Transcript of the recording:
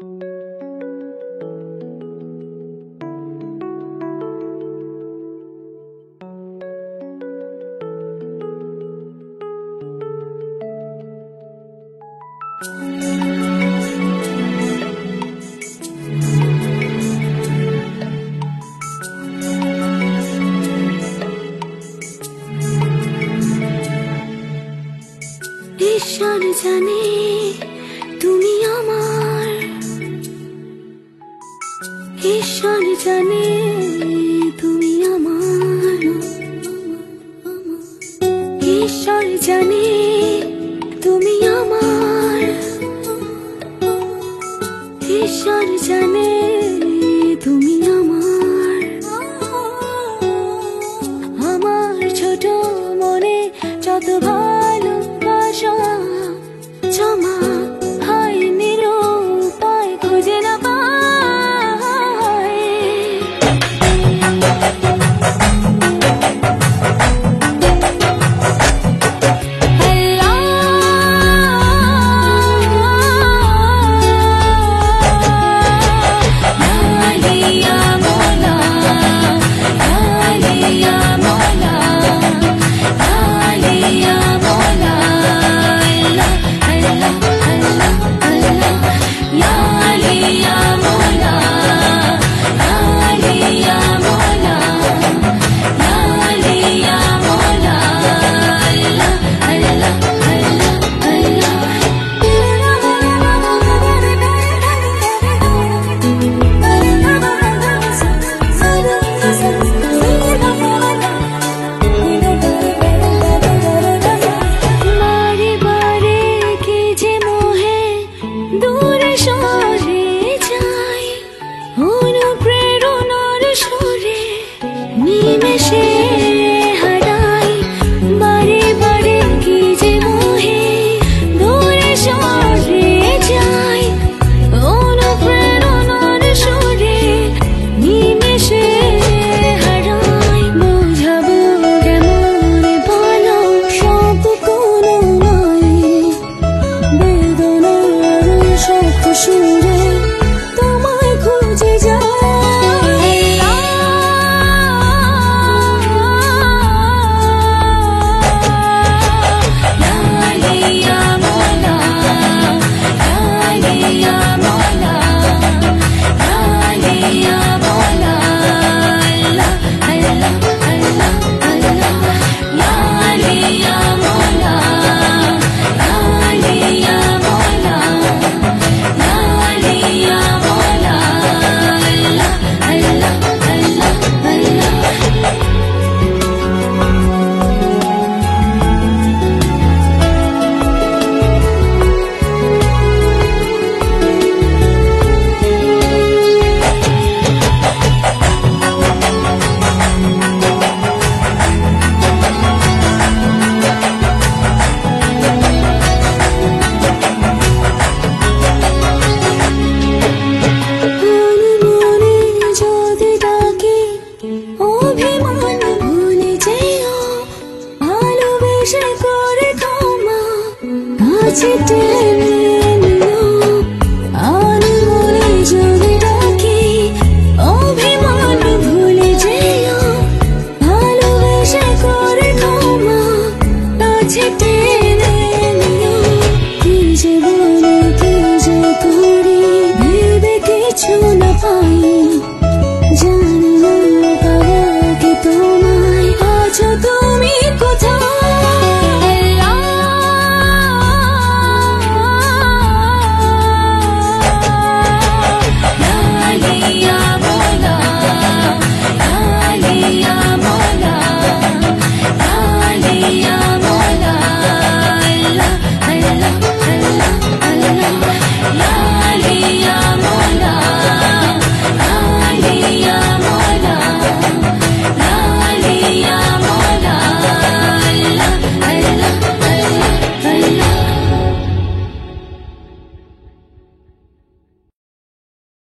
ঈশ্বর জানে তুমি আমার, ঈশ্বর জানে তুমি আমার, ঈশ্বর জানে তুমি আমার, ঈশ্বর জানে তুমি আমার। আমার ছোট মনে যত ভালোবাসা জমা হয় নিরুপায় খুঁজে না পায়। নিমেষে হারাই বারে বারে কি যে মোহে দূরে সরে যাই, অনুপ্রেরণার সুরে নিমেষে হারাই। বোঝাবো কেমন বলো সব কোনো নয়, বেদনার শব্দ সুরে তোমায় খুঁজে যাই। যদি ডাকি অভিমান ভুলে যেও, ভালোবেসে করে ক্ষমা কাছে